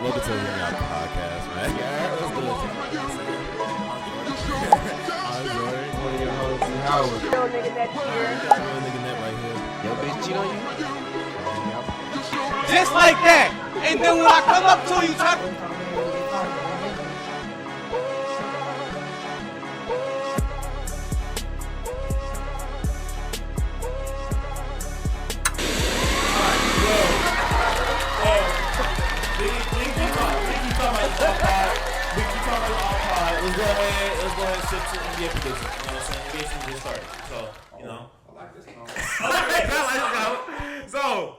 Welcome to the podcast, man. Yeah, let's do it. I'm Jordan, one of your hosts. Howard. Real nigga Nette here. Real nigga Nette right here. Yo, bitch, cheat on you? Just like that. And then when I come up to you, try to... Let's go ahead and shift to NBA predictions. You know what I'm saying? NBA season just started. So, you know. I like this song. So,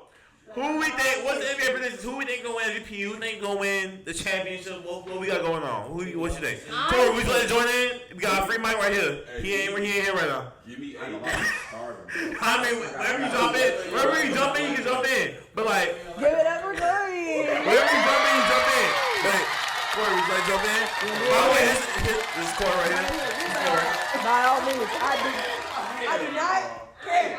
who we think, what's the NBA predictions? Who we think gonna win MVP? Who think gonna win the championship? What we got going on? What you think? Tori, we gonna join in? We got a free mic right here. He ain't here right now. Give me 8. I mean, wherever you jump in, you can jump in. But like, Give it up for Curry. wherever you jump in, you jump in. But Corey, would you like to jump in? By the way, this is Corey right here. By all means, I do not care.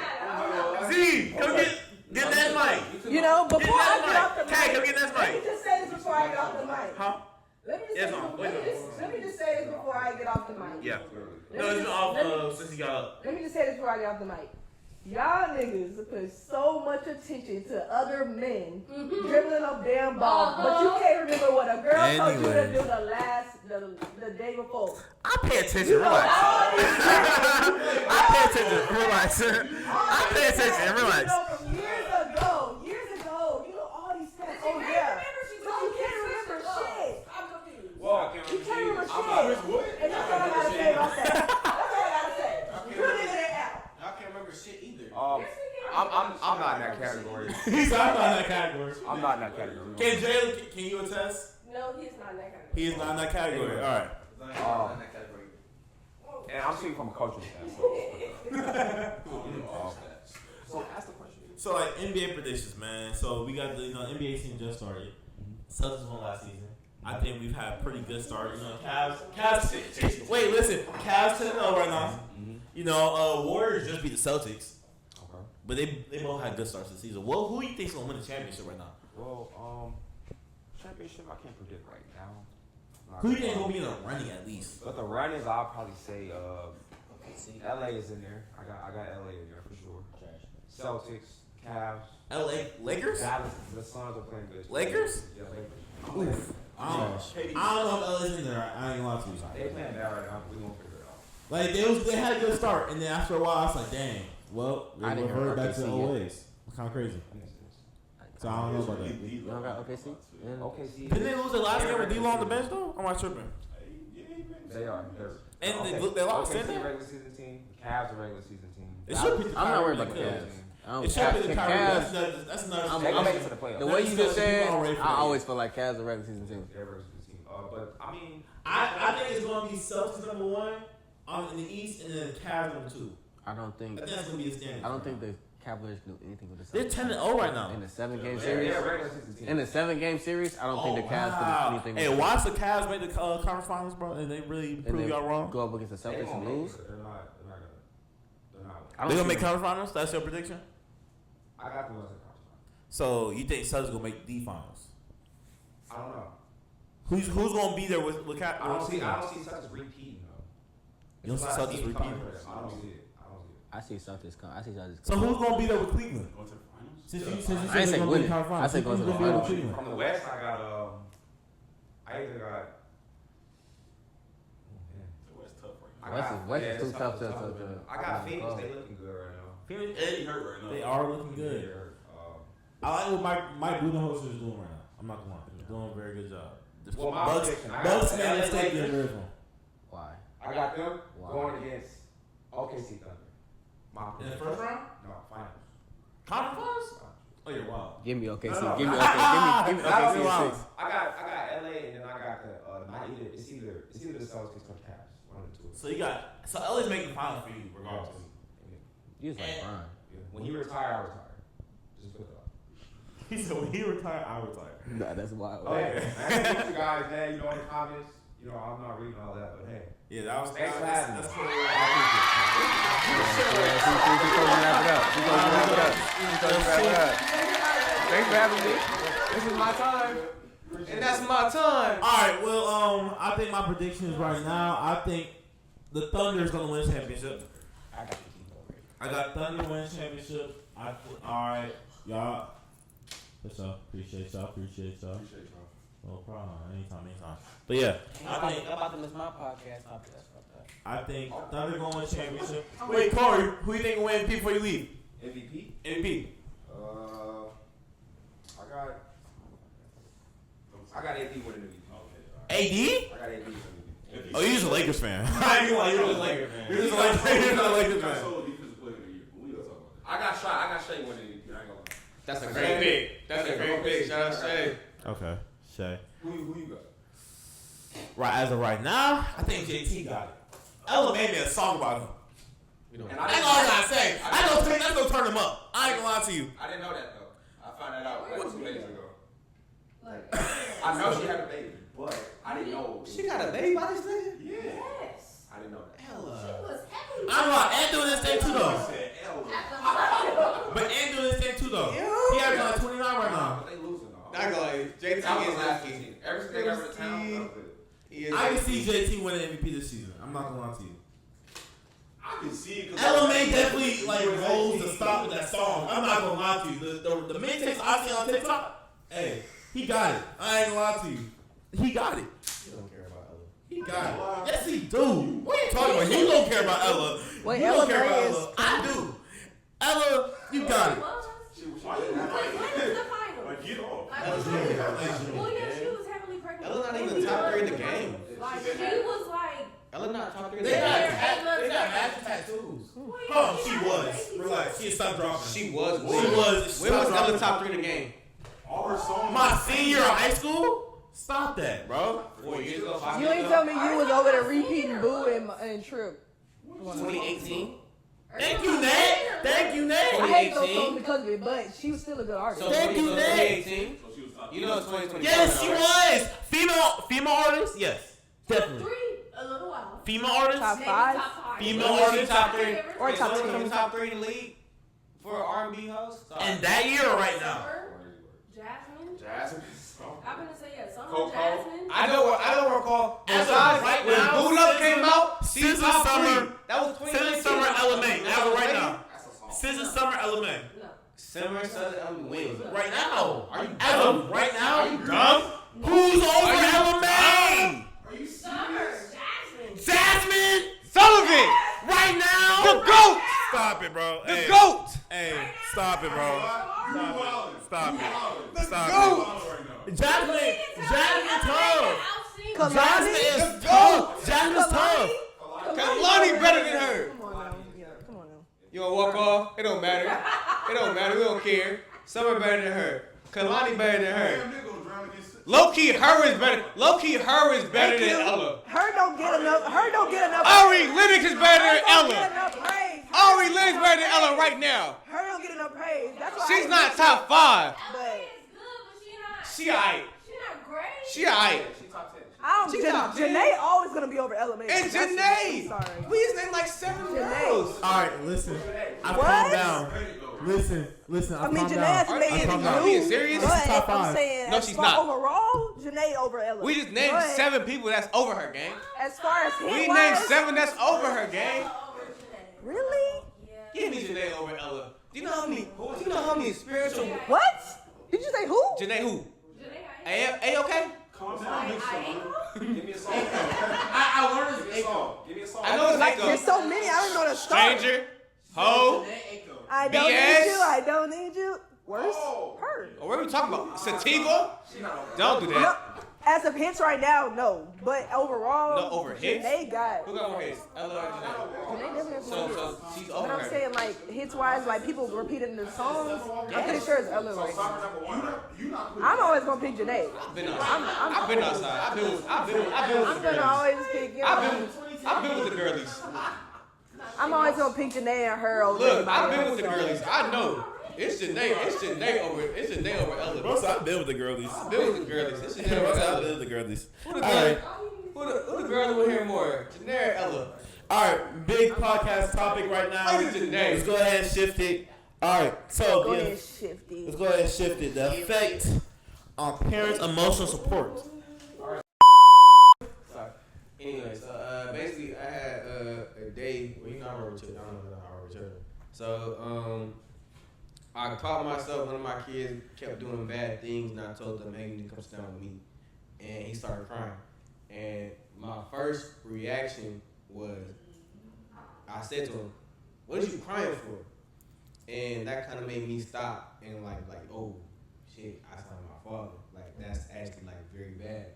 Z, come get that mic. You know, before I get off the mic, Hey, come get that let me mic. just say this before I get off the mic. Huh? Let me Yes, just ma'am. let me just say this before I get off the mic. Yeah. No, it's been off since he got up. Let me just say this before I get off the mic. Y'all niggas put so much attention to other men dribbling up damn balls, but you can't remember what a girl told you to do the day before. I pay attention, relax. I pay attention, relax. I pay attention, relax. You know, from years ago, you know all these stats. Oh yeah, but you can't remember shit. I'm confused. You can't remember shit. And that's all I gotta say about that. That's all I gotta say. You nigga that out. I can't remember shit either. I'm not in that category. He's not in that category. I'm not in that category. Can you attest? No, he's not in that category. He is not in that category. All right. And I'm speaking from a coaching standpoint. So ask the question. So like NBA predictions, man. So we got the NBA season just started. Celtics won last season. I think we've had a pretty good start. You know, Cavs. Wait, listen. Cavs 10-0 right now. You know, Warriors just beat the Celtics. Okay. But they both had good starts this season. Well, who do you think's gonna win the championship right now? Well, championship I can't predict right now. Who do you think gonna be in the running at least? But the runners, I'll probably say LA is in there. I got LA in there for sure. Celtics, Cavs, LA Lakers? Dallas. The Suns are playing good. Lakers? Yeah, Lakers. Oof. I don't know if LA's in there. I ain't gonna lie to you. They playing bad right now. We gonna figure it out. Like they had a good start, and then after a while, I was like, dang. Well, they reverted back to the old ways. Kind of crazy. So I don't know about that. You don't got OKC? Yeah. OKC. Didn't they lose their last game with D-Lo on the bench though? Or am I tripping? They are. And they lost. OKC regular season team. Cavs a regular season team. It should be. I'm not worried about the Cavs. It should be the Kyrie. Cavs. That's another. They gonna make it to the playoffs. The way you just said, already I always feel like Cavs are regular season team. They're regular season team. But I mean, I think it's gonna be Celtics number 1 in the East, and then Cavs number 2. I don't think. I think that's gonna be the standard. I don't think the Cavaliers can do anything with the They're Celtics. 10-0 right now. In the 7-game they're series. a regular season team. In the 7-game series, I don't think the Cavs can do anything. Hey, with the watch the Cavs make the conference finals, bro, and they really and prove then y'all wrong. Go up against the Celtics and lose. They're not gonna. They're gonna make conference finals. That's your prediction. I got the ones in conference. So you think Celtics gonna make the finals? I don't know. Who's gonna be there with Cap? I don't see Celtics repeating though. You don't see Celtics repeating? I don't see it. I see Celtics come. I see Celtics So come. who's gonna be there with Cleveland? Go to the finals? Since you I ain't said say they're gonna be winning. in conference I say finals, go to who's the gonna be there with finals. Cleveland? From the West, I either got. The West tough right now. West is too tough to. I got Phoenix. They looking good right now. Phoenix, Eddie hurt right now. they are looking good. I like what Mike Budenholzer is doing right now. I'm not gonna lie, he's doing a very good job. The Well, my Bucks prediction, I got made the a mistake LA in original. Why? I got them Wow. going against OKC Thunder. My In the prediction. first round, No, finals. conference finals. Oh, you're wild. Give me OKC. No, no. Give me OKC. Give me Not OKC only in one. 6. I got LA and then I got the it's either the Celtics or Cavs. One of the two. So LA's making the finals for you, regardless. You was like And- Brian. Yeah. When he retired, I retired. Just put it up. He said when he retired, I retired. Nah, that's wild. Hey, man, you guys, man, in the comments, I'm not reading all that, but hey. Yeah, that was Thanks for having me. that's cool. She told me to wrap it up. She told me to wrap it up. Thanks for having me. This is my time. And that's my time. All right, well, I think my prediction is right now. I think the Thunder is gonna win championship. I got Thunder win championship. All right, y'all. For sure. Appreciate y'all. No problem. Anytime. But yeah, I'm about to miss my podcast. I think Thunder gonna win championship. Wait, Corey, who you think will win MVP before you leave? MVP? MVP. I got AD winning MVP. AD? I got AD winning MVP. Oh, you're just a Lakers fan. I ain't gonna lie, you're just a Lakers fan. You're just a Lakers fan. I got Shea winning MVP. I ain't gonna lie. That's a great pick. Shout out Shay. Okay, Shay. Who you got? Right, as of right now, I think JT got it. Ella made me a song about him. And I ain't gonna say. That's gonna turn him up. I ain't gonna lie to you. I didn't know that though. I found that out like 2 days ago. I know she had a baby, but I didn't know. She got a baby by this nigga? Yeah. Yes. I didn't know that. She was heavily. I'm like, and doing this thing too though. But and doing this thing too though. He averaging like 29 right now. But they losing though. Not gonna lie, JT is lucky. Everything ever in town. I can see JT winning MVP this season. I'm not gonna lie to you. I can see it. Ella May definitely like rolls to stop with that song. I'm not gonna lie to you. The mixtapes I see on TikTok, hey, he got it. I ain't gonna lie to you. He got it. You don't care about Ella. He got it. Yes, he do. What are you talking about? He don't care about Ella. Wait, You Ella don't care May about is- Ella. I do. Ella, you got it. Why you When is the final? Like, get off. Well, yeah, she was heavily pregnant. Ella not even top 3 in the game. Like, she was like. Ella not top 3 in the They game. got matching tattoos. Oh, she was. Relax. She stopped dropping. She was. She was. When was Ella top 3 in the game? All her songs. My senior year of high school? Stop that, bro. 4 years ago, 5 You years ain't ago. tell me you was over there repeating Boo and Trip. 2018. Thank you, Nette. Thank you, I Nette. hate those 2018. songs because of it, but she was still a good artist. So Thank you, Nate. 2018. So she was top You know it's 2020. Yes, she was. Female artist? Yes. Definitely. 3, a little while. Female artist? Top Maybe 5? top 5. Female Was she artist? top 3? Or top Someone 10. from top 3 in the league for R&B host? And that year or right now? Jasmine. Jasmine. I'm gonna say yeah. Summer Coco. Jasmine. I don't recall. As of Besides, right when now, Boot Up SZA- came out, she SZA top Summer- 3. That was 2019. SZA Summer Element. As of right now. That's a song. SZA Summer Element. No. Summer, Southern, wings. Right now. Are you As of right now? dumb? Who's over Element? Summer. Jasmine. Jasmine? Sullivan, Right now? the GOAT, Stop it, bro. the Hey. GOAT. Hey, stop it, bro. Stop it. Stop GOAT. it. Jasmine tough. Kalani? Jasmine is Let's tough. Jasmine's tough. Kalani better than her. Come on now. Yeah, come on now. You wanna walk off? It don't matter. It don't matter. We don't care. Summer better than her. Kalani better than her. Damn, nigga gonna drown against it. Low key, her is better. Low key, her is better than Ella. Her don't get enough. Ari Lennox is better than Her don't get Ella. enough praise. Ari Lennox better than Ella right now. Her don't get enough praise. That's why She's I not top 5. But It's good, but she not. She alright. She not great. She alright. She top 10. I don't. She top 10. Janae always gonna be over Ella May. And That's- Janae. Sorry. We just named like 7 Janae. girls. All right, listen. I What? calm down. Listen. I mean, calm Janae has down. made Are it you new, being serious? but This is top I'm 5. saying No, as she's far not. overall, Janae over Ella. We just named But 7 people that's over her, gang. As far as hit We wise, named 7 that's over her, gang. Over Janae. Really? Give me Janae over Ella. Do you know how many spiritual What? Did you say who? Janae who? Janae, A okay? Calm down, big son. Give me a song. I learned Give me a song. Give me a song. I know it's Like Echo. there's so many, I don't know the start. Stranger, Ho. I don't BS. need you. I don't need you. Worse, Oh. her. Or what are we talking about? Sativa? Don't do No, that. as of hits right now, no. But overall, No, over hits? Janae got. Who got more hits? Ella or Janae? Janae definitely has more hits. So she's over But I'm her. saying like hits wise, like people repeating the songs. I'm pretty sure it's Ella right now. Summer number 1. You not I'm always gonna pick Janae. I've been outside. I've been outside. I've been with I'm the gonna girlies. always pick. You know, I've been with the girlies. I'm always gonna pick Janae and her over Look, I've anybody been else. with the girlies. I know. It's Janae over Ella. Bro, so I've been with the girlies. I've been with the girlies. It's Janae Bro, over so I've Ella. been with the girlies. Who All the right. girl? Who the girl over here more? Janae or Ella? All right, big podcast topic right now. What is it today? Let's go ahead and shift it. All right, so Go yeah, ahead, Shifty. let's go ahead and shift it. The effect parents' emotional support. Sorry. Anyway, so basically, I had a day. Well, you know, I wrote children. I don't know if I wrote children. So I caught myself. One of my kids kept doing bad things, and I told them, "Hey, you need to come sit down with me." And he started crying. And my first reaction was, I said to him, "What are you crying for?" And that kind of made me stop and like, oh shit, I sound my father. Like that's actually like very bad.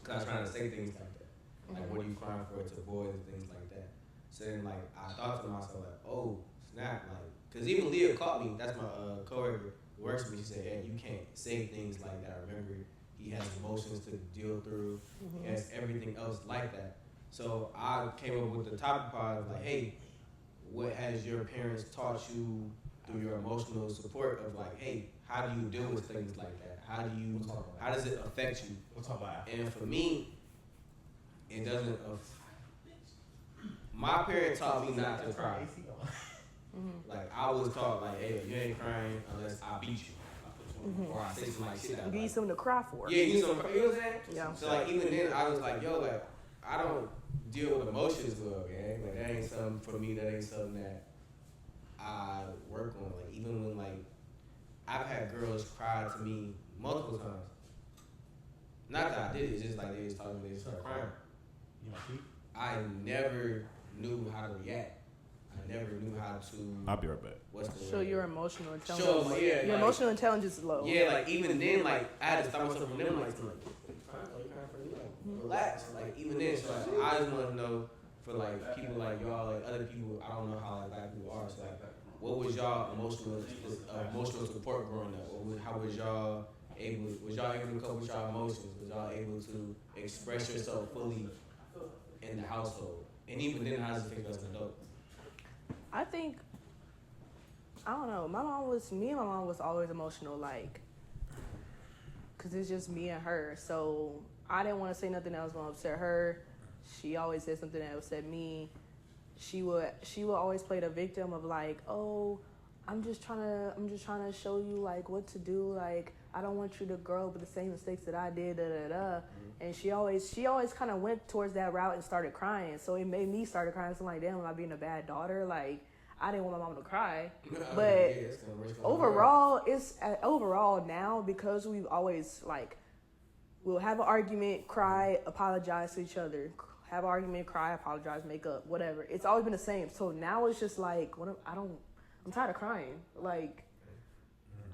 Cause I was trying to say things like that. Like, what are you crying for to boys and things like that. So then, like, I thought to myself, like, oh, snap. Like, because even Leah caught me. That's my coworker who works with me. She said, hey, you can't say things like that. Remember, he has emotions to deal through. He has everything else like that. So I came up with the topic part of, like, hey, what has your parents taught you through your emotional support of, like, hey, how do you deal with things like that? How does it affect you? We'll talk about it. And for me, it doesn't. My parents taught me not to cry. Like I was taught, like, hey, you ain't crying unless I beat you, or I say some like shit. Give you something to cry for. Yeah, you know what I'm saying? Yeah. So like even then, I was like, yo, like I don't deal with emotions well, gang. Like that ain't something for me. That ain't something that I work on. Like even when like I've had girls cry to me multiple times. Not that I did it, it's just like they was talking to me, they started crying. I never knew how to react. I never knew how to. I'll be right back. So your emotional intelligence. Yeah, your like, emotional intelligence is low. Yeah, like even then, like I had to stop myself from them, like, relax. Like even then, so like, I just want to know for like people like y'all, like other people. I don't know how like black people are. So like, what was y'all emotional support growing up? How was y'all able? Was y'all able to cope with y'all emotions? Was y'all able to express yourself fully in the household? And even then, how does it affect you as an adult? I think, I don't know, me and my mom was always emotional, like, because it's just me and her. So I didn't want to say nothing that was going to upset her. She always said something that upset me. She would always play the victim of like, oh, I'm just trying to show you like what to do. Like, I don't want you to grow up with the same mistakes that I did, And she always kind of went towards that route and started crying. So it made me start crying. So I'm like, damn, am I being a bad daughter? Like, I didn't want my mom to cry. But overall now, because we've always like, we'll have an argument, cry, apologize to each other. Have an argument, cry, apologize, make up, whatever. It's always been the same. So now it's just like, I'm tired of crying. Like,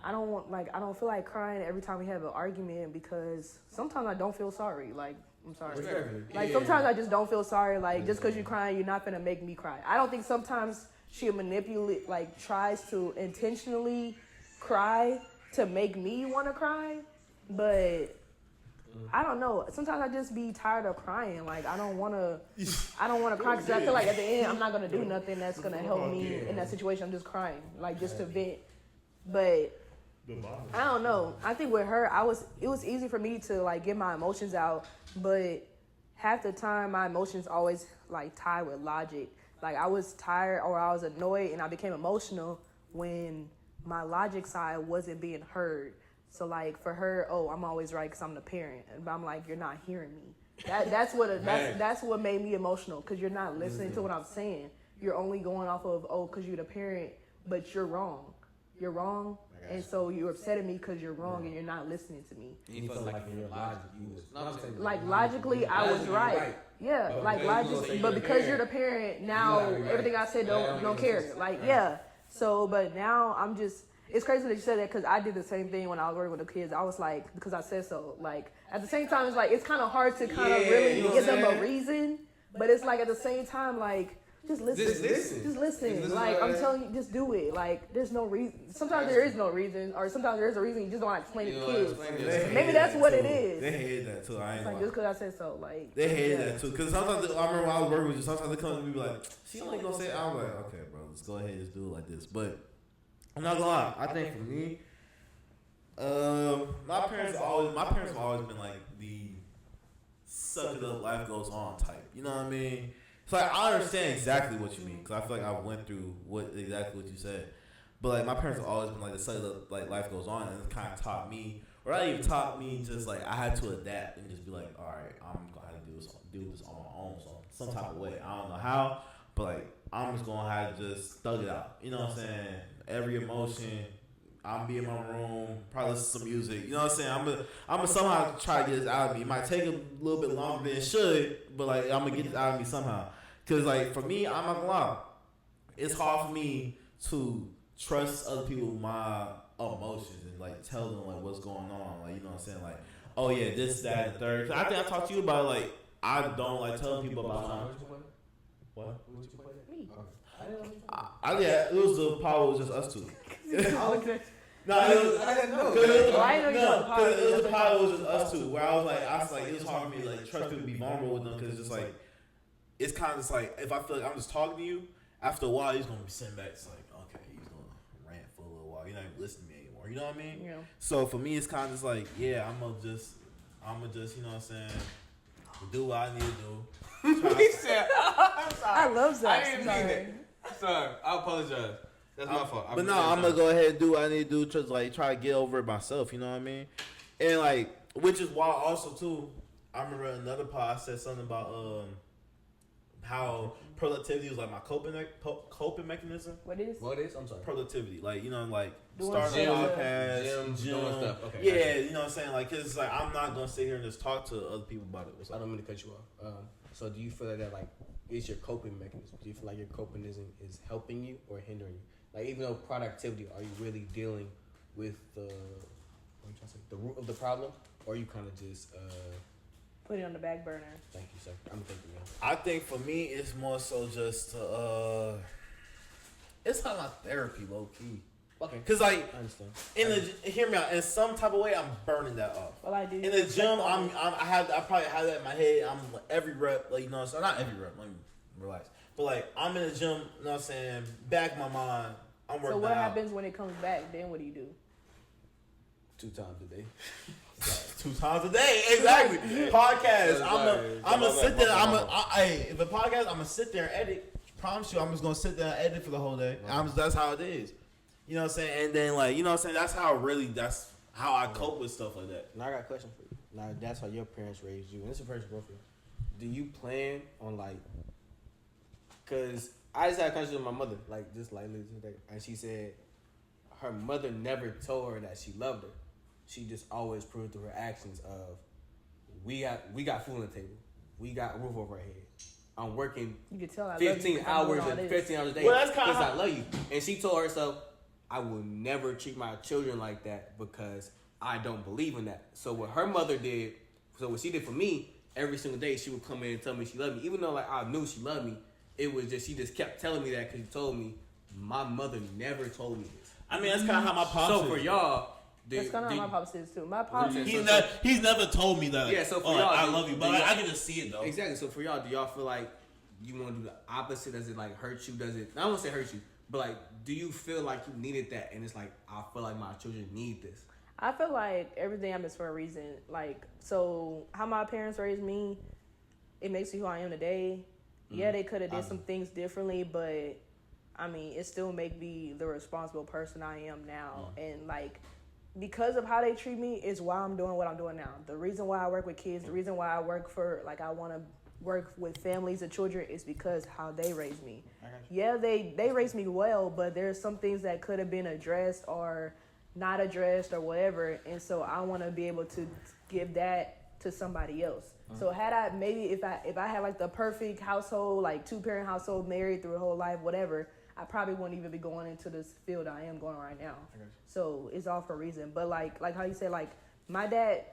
I don't feel like crying every time we have an argument because sometimes I don't feel sorry. Like, I'm sorry. Like, sometimes I just don't feel sorry. Like, just because you're crying, you're not going to make me cry. I don't think sometimes she manipulate, like, tries to intentionally cry to make me want to cry. But I don't know. Sometimes I just be tired of crying. Like, I don't want to cry because I feel like at the end I'm not going to do nothing that's going to help me in that situation. I'm just crying, like, just to vent. But I don't know. I think with her, it was easy for me to like get my emotions out, but half the time my emotions always like tied with logic. Like I was tired or I was annoyed and I became emotional when my logic side wasn't being heard. So like for her, oh, I'm always right because I'm the parent, but I'm like, you're not hearing me. That's what made me emotional because you're not listening to what I'm saying. You're only going off of because you're the parent, but you're wrong. You're wrong. And so you're upset at me because you're wrong and you're not listening to me. You felt like in your logic, you was. No, I'm saying, like logically, I was right. Yeah, like logically, but because you're the parent, now everything I said don't care. Like yeah. So, but now I'm just. It's crazy that you said that because I did the same thing when I was working with the kids. I was like, because I said so. Like at the same time, it's like it's kind of hard to kind of really give them a reason, but it's like at the same time, like. Just listen. Just listen. Like, I'm telling you, just do it. Like, there's no reason. Sometimes there is no reason, or sometimes there is a reason. You just don't want to explain it to kids. Maybe that's what it is. They hated that too. I ain't like, just because I said so. Like, they hated that too. Because sometimes, I remember when I was working with you, sometimes they come to me and be like, she only gonna say it. I'm like, okay, bro, let's go ahead and just do it like this. But, I'm not gonna lie. I think for me, my parents have always been like the suck it up, life goes on type. You know what I mean? So like, I understand exactly what you mean because I feel like I went through exactly what you said, But like my parents have always been like the cellular like life goes on, and it kind of taught me, or not even taught me, just like I had to adapt and just be like, all right, I'm gonna have to do this on my own, some type of way. I don't know how, but like I'm just gonna have to just thug it out. You know what I'm saying? Every emotion. I'm be in my room, probably listen to some music. You know what I'm saying? I'm gonna somehow try to get this out of me. It might take a little bit longer than it should, but like I'm gonna get this out of me somehow. Cause like for me, I'm not gonna lie, it's hard for me to trust other people with my emotions and like tell them like what's going on. Like, you know what I'm saying? Like, oh yeah, this, that, and the third. Cause I think I talked to you about like I don't like telling people about my what? Yeah, it was the power was just us two. No, I didn't know. Because it was the power was just us two. Where I was like, it was hard for me to like trust people to be vulnerable with them because it's just like, it's kind of just like if I feel like I'm just talking to you, after a while he's gonna be sitting back. It's like, okay, he's gonna rant for a little while. You're not even listening to me anymore. You know what I mean? Yeah. So for me, it's kind of just like, yeah, I'm gonna just, you know what I'm saying, do what I need to do. He said, I'm sorry. I love that. I didn't mean it. Sorry, I apologize. That's my fault. But no, I'm gonna go ahead and do what I need to do to like try to get over it myself. You know what I mean? And like, which is why also too, I remember another pod I said something about how productivity was like my coping mechanism. What is? I'm sorry. Productivity, like, you know, like Doing starting a stuff. podcast, Gym, doing stuff. Okay. Yeah, you know what I'm saying? Like, cause it's like I'm not gonna sit here and just talk to other people about it. I don't mean to cut you off. So do you feel like that like is your coping mechanism? Do you feel like your coping mechanism is helping you or hindering you? Like, even though productivity, are you really dealing with the root of the problem, or you kind of just put it on the back burner? Thank you, sir. I'm thinking now. I think for me, it's more so just it's not my therapy, low key. Okay. Cause like, I understand. Hear me out. In some type of way, I'm burning that off. Well, I do. In the gym, I probably have that in my head. I'm like, every rep, like, you know, so not every rep. Let me relax. But like, I'm in the gym. You know what I'm saying? Back of my mind, I'm working. So what out. happens when it comes back? Then what do you do? 2 times a day. 2 times a day, exactly. Podcast. I'm gonna sit there. If a podcast, I'm gonna sit there and edit. Promise you, I'm just gonna sit there and edit for the whole day. That's how it is. You know what I'm saying? And then like, you know what I'm saying? That's how I cope with stuff like that. Now I got a question for you. Now that's how your parents raised you, and this is a person for you. Do you plan on like? Cause I just had a conversation with my mother, like just like today, and she said her mother never told her that she loved her. She just always proved through her actions of we got food on the table, we got a roof over our head. I'm working You can tell I 15 love hours you and 15 hours a day Well, that's because kinda I love you. And she told herself, I will never treat my children like that because I don't believe in that. So what her mother did, so what she did for me, every single day she would come in and tell me she loved me. Even though like I knew she loved me, it was just she just kept telling me that because she told me my mother never told me this. I mean, that's kind of how my pops. So for y'all, that's kind of how my pops is too. My pops. He's never told me that. Yeah, so for y'all, I love you, but I can just see it though. Exactly. So for y'all, do y'all feel like you want to do the opposite? Does it like hurt you? Does it? I don't want to say hurt you, but like, do you feel like you needed that? And it's like, I feel like my children need this. I feel like everything happens for a reason. Like, so how my parents raised me, it makes me who I am today. Yeah, they could have did some things differently, but I mean, it still make me the responsible person I am now. And like, because of how they treat me is why I'm doing what I'm doing now. The reason why I work with kids, the reason why I work for, like, I want to work with families and children is because how they raised me. Yeah, they raised me well, but there's some things that could have been addressed or not addressed or whatever. And so I want to be able to give that to somebody else. So had I, maybe if I had like the perfect household, like 2-parent household, married through a whole life, whatever, I probably wouldn't even be going into this field I am going right now. So it's all for a reason. But like how you said, like my dad,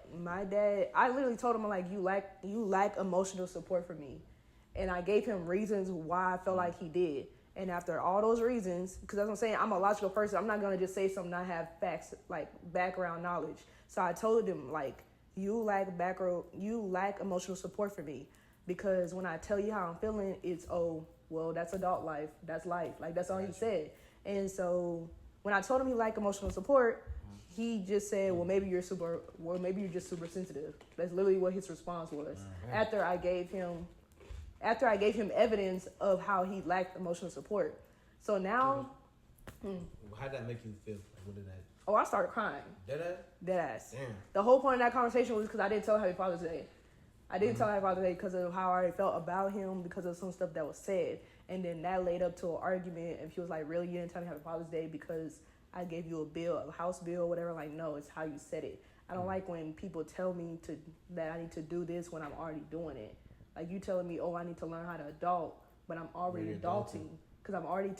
I literally told him, like, you lack emotional support for me. And I gave him reasons why I felt like he did. And after all those reasons, because that's what I'm saying, I'm a logical person. I'm not going to just say something I have facts, like background knowledge. So I told him, like, you lack emotional support for me. Because when I tell you how I'm feeling, it's, oh, well, that's adult life. That's life. Like, that's all he said. And so when I told him he lacked emotional support, he just said, well, maybe you're just super sensitive. That's literally what his response was. After I gave him evidence of how he lacked emotional support. So now How'd that make you feel? Like, what did that? Oh, I started crying. Dead Deadass. Damn. The whole point of that conversation was because I didn't tell Happy Father's Day. I didn't tell Happy Father's Day because of how I already felt about him, because of some stuff that was said. And then that led up to an argument, and he was like, really, you didn't tell me Happy Father's Day because I gave you a bill, a house bill, whatever. Like, no, it's how you said it. I don't like when people tell me that I need to do this when I'm already doing it. Like, you telling me, oh, I need to learn how to adult, but I'm already adulting. Because I'm already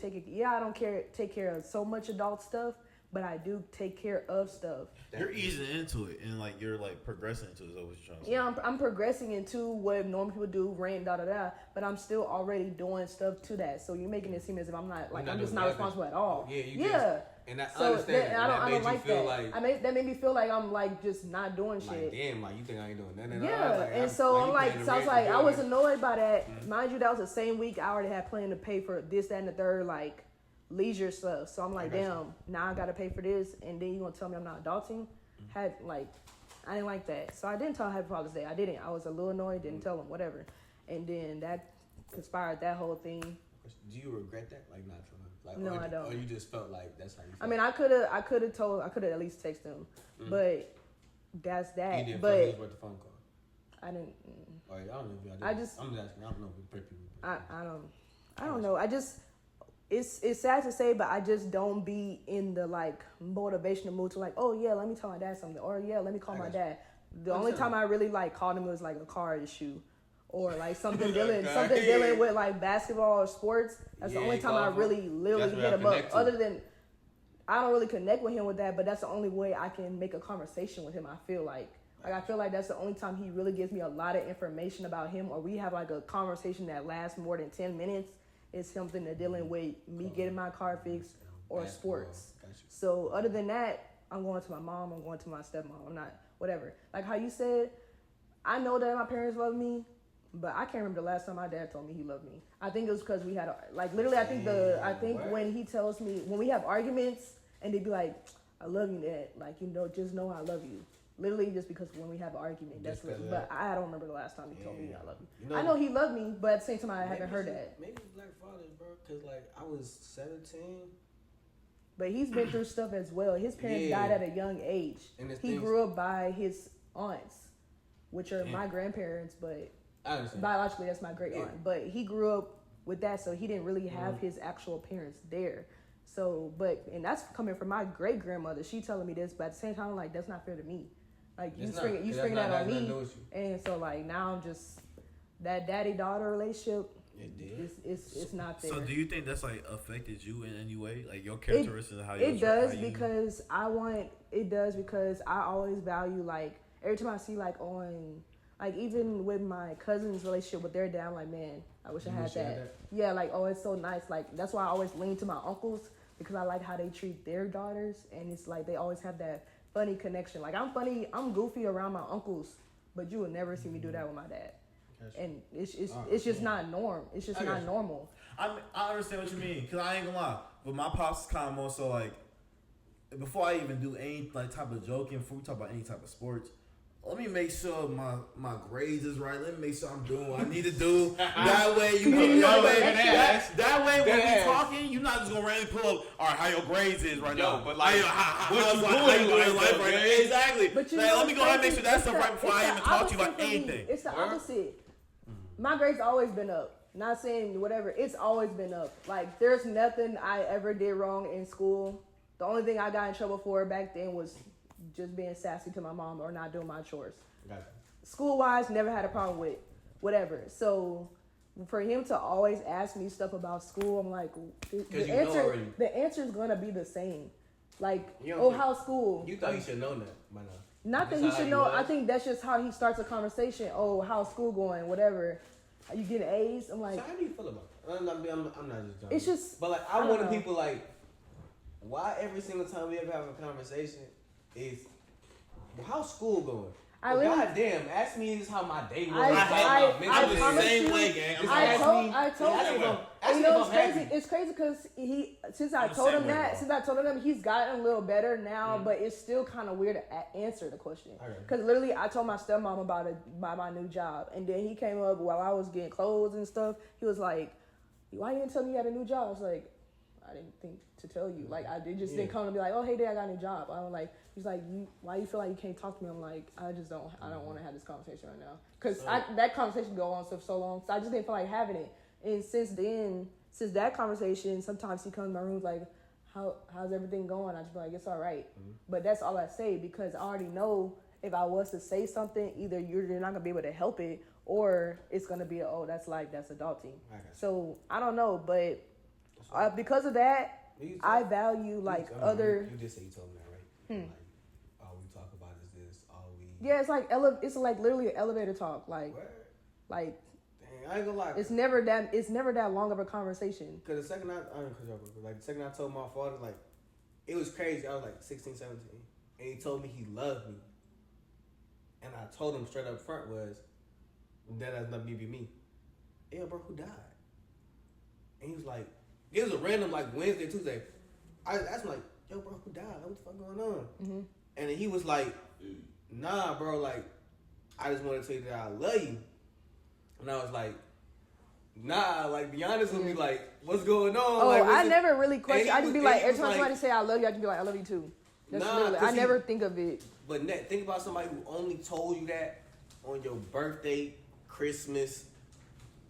I don't take care of so much adult stuff, but I do take care of stuff. You're easing into it, and like you're like progressing into it. Is what you're trying to say. Yeah, I'm progressing into what normal people do, rant, but I'm still already doing stuff to that. So you're making it seem as if I'm not, like, I'm just not responsible at all. Yeah. And I So understand. I don't like that. Like, that made me feel like I'm like just not doing like, shit. damn, like you think I ain't doing nothing? Yeah, Like, and so I'm like, you so I was paying like, the I rent, was the annoyed by that. Mind you, that was the same week I already had planned to pay for this, that, and the third, like, leisure stuff. So I'm like, damn, now I gotta pay for this, and then you gonna tell me I'm not adulting? I didn't like that. So I didn't tell him Happy Father's Day. I didn't. I was a little annoyed, didn't tell him, whatever. And then that conspired that whole thing. Do you regret that? Like, not telling? Like, No, I don't. Or you just felt like that's how you felt? I mean, I could have at least texted him, but that's that. You didn't but feel he was worth the phone call. I didn't. Or I don't know if I'm just asking. I don't know if it's people. I don't know. It's sad to say, but I just don't be in the like motivational mood to like, oh yeah, let me tell my dad something, or yeah, let me call my dad. The only time I really like called him was like a car issue, or like something dealing with like basketball or sports. That's the only time I really literally hit him up. Other than I don't really connect with him with that, but that's the only way I can make a conversation with him. I feel like that's the only time he really gives me a lot of information about him, or we have like a conversation that lasts more than 10 minutes. It's something that dealing with me getting my car fixed or sports. So other than that, I'm going to my mom, I'm going to my stepmom. I'm not, whatever. Like how you said, I know that my parents love me, but I can't remember the last time my dad told me he loved me. I think it was because we had, literally, I think when he tells me, when we have arguments and they be like, I love you, Dad. Like, just know I love you. Literally just because when we have an argument, that's what, but I don't remember the last time he told me I love you. I know he loved me, but at the same time I haven't heard that. Maybe it's Black Fathers, bro, because like I was 17. But he's been through stuff as well. His parents died at a young age. And he grew up by his aunts, which are my grandparents, but biologically that's my great aunt. But he grew up with that, so he didn't really have his actual parents there. So, and that's coming from my great grandmother. She telling me this, but at the same time, I'm like, that's not fair to me. Like you spring that on me, and so like now I'm just that daddy-daughter relationship. It's not there. So do you think that's like affected you in any way, like your characteristics and how you? It does because I always value like every time I see like on like even with my cousin's relationship with their dad, I'm like, man, I wish I had that. Yeah, like it's so nice. Like that's why I always lean to my uncles because I like how they treat their daughters, and it's like they always have that funny connection. Like I'm goofy around my uncles, but you would never see me do that with my dad. And it's just not norm. It's just not normal. I understand what you mean, cause I ain't gonna lie, but my pops is kind of more so like before I even do any like type of joking, before we talk about any type of sports, let me make sure my grades is right. Let me make sure I'm doing what I need to do. That way that way when we talking, you're not just gonna randomly pull up, all right, how your grades is right now. But like, how you doing in life right now? Exactly. But let me go ahead and make sure that stuff right before I even talk to you about anything. It's the opposite. My grades always been up. Not saying whatever. It's always been up. Like there's nothing I ever did wrong in school. The only thing I got in trouble for back then was just being sassy to my mom or not doing my chores. School-wise, never had a problem with whatever. So for him to always ask me stuff about school, I'm like, the answer is gonna be the same. Like, how's school? You thought you should know that by now. Not that he should know. I think that's just how he starts a conversation. Oh, how's school going? Whatever. Are you getting A's? I'm like, so how do you feel about it? I'm not just joking. It's just, but like I want people like, why every single time we ever have a conversation is, how's school going? Goddamn, ask me this how my day was. I'm the same way, gang. I told him. It's crazy because since I told him that, he's gotten a little better now, but it's still kind of weird to answer the question. Because literally, I told my stepmom about my new job, and then he came up while I was getting clothes and stuff. He was like, "Why you didn't tell me you had a new job?" I was like, "I didn't think to tell you. Like, I just didn't come and be like, oh, hey, Dad, I got a new job. I'm like, he's like, why you feel like you can't talk to me? I'm like, I don't want to have this conversation right now. Because that conversation go on so long. So I just didn't feel like having it. And since that conversation, sometimes he comes in my room like, how's everything going? I just be like, it's all right. But that's all I say, because I already know if I was to say something, either you're not going to be able to help it, or it's going to be, that's adulting. So I don't know, but because of that, I value other. You just say you told me that, right? Like, all we talk about is this. All we. Yeah, it's like literally an elevator talk. Like, dang, I ain't gonna lie. It's never that long of a conversation. Cause the second I told my father, like, it was crazy. I was like 16, 17, and he told me he loved me, and I told him straight up front was, that has nothing to do with me. Yeah, bro, who died? And he was like, it was a random like Wednesday, Tuesday. I asked him like, yo, bro, who died? Like, what the fuck going on? Mm-hmm. And then he was like, nah, bro, like, I just want to tell you that I love you. And I was like, nah, like, be honest with me, like, what's going on? Oh, like, I never really question. I just be like, every time like, somebody say I love you, I just be like, I love you too. That's literally, I never think of it. But Nette, think about somebody who only told you that on your birthday, Christmas,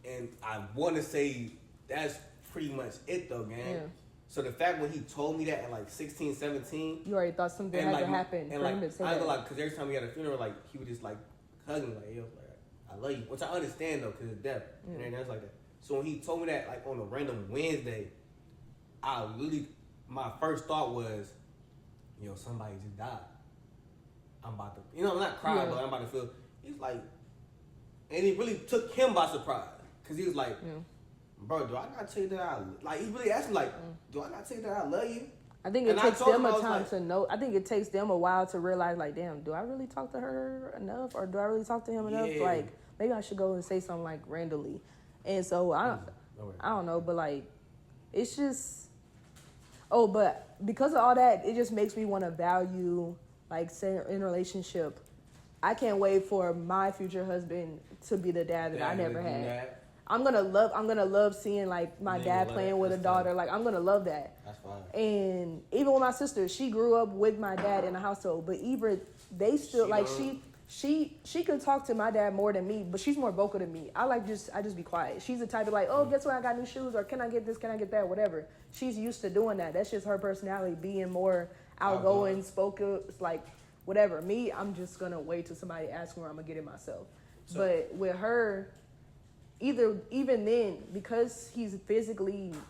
and I want to say that's pretty much it though, gang. Yeah. So the fact when he told me that at like 16, 17. You already thought something had to happen for him to say that. Because every time we had a funeral, like, he would just like hug me, like, yo, like, I love you. Which I understand though, because it's death. And everything else like that. So when he told me that like on a random Wednesday, my first thought was, yo, somebody just died. I'm about to, I'm not crying, but I'm about to feel. He's like, and it really took him by surprise. Because he was like, bro, do I not tell you that he really asked me, like, do I not tell you that I love you? I think it takes them a time to know. I think it takes them a while to realize, like, damn, do I really talk to her enough? Or do I really talk to him enough? Like, maybe I should go and say something, like, randomly. And so, I don't know, but, like, it's just, but because of all that, it just makes me want to value, like, say, in a relationship, I can't wait for my future husband to be the dad that I never had. I'm gonna love seeing like my dad playing with a daughter. Like, I'm gonna love that. That's fine. And even with my sister, she grew up with my dad in the household, but even they still she could talk to my dad more than me, but she's more vocal than me. I just be quiet. She's the type of like, oh, guess what? I got new shoes, or can I get this? Can I get that? Whatever. She's used to doing that. That's just her personality, being more outgoing, spoken, like whatever. Me, I'm just gonna wait till somebody asks me, or I'm gonna get it myself. But with her, even then, because he's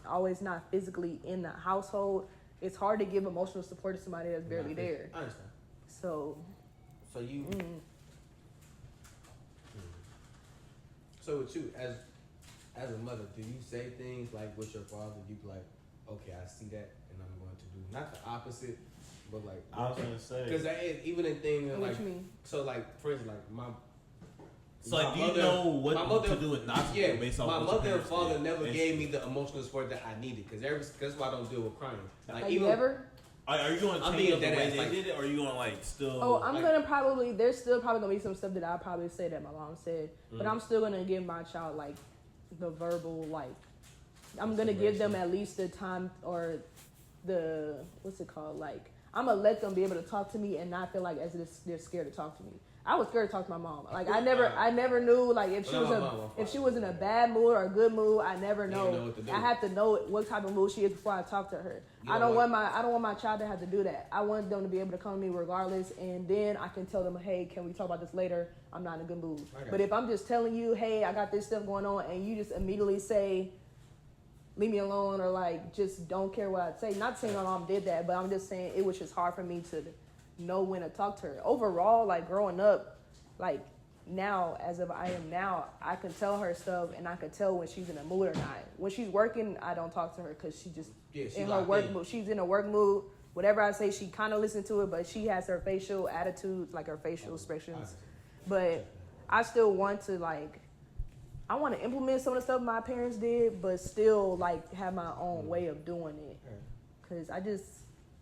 always not physically in the household, it's hard to give emotional support to somebody that's barely there. I understand. So you. So with you, as a mother, do you say things like with your father? You be like, okay, I see that, and I'm going to do not the opposite, but like I was gonna say, because even in things what like, you mean? So like for instance, like So like, do you know what to do and not to do based on my what mother your and father parents never did? gave me the emotional support that I needed, because that's why I don't deal with crying. Like even never. Are you going to change the way they did it, or are you going to like still? Oh, I'm gonna probably. There's still probably gonna be some stuff that I'll probably say that my mom said, but I'm still gonna give my child like the verbal, like I'm gonna give them at least the time or the what's it called, like I'm gonna let them be able to talk to me and not feel like as if they're scared to talk to me. I was scared to talk to my mom. Like I never knew like if she was in a bad mood or a good mood. I never know. I have to know what type of mood she is before I talk to her. I don't want my child to have to do that. I want them to be able to come to me regardless, and then I can tell them, hey, can we talk about this later? I'm not in a good mood. But if I'm just telling you, hey, I got this stuff going on, and you just immediately say, leave me alone, or like just don't care what I say. Not saying my mom did that, but I'm just saying it was just hard for me to know when to talk to her. Overall, like growing up, like now, as of I am now, I can tell her stuff, and I can tell when she's in a mood or not. When she's working, I don't talk to her because she just in her work mood. She's in a work mood. Whatever I say, she kind of listens to it, but she has her facial attitudes, like her facial expressions. But I still want to I want to implement some of the stuff my parents did, but still like have my own way of doing it. Cause I just,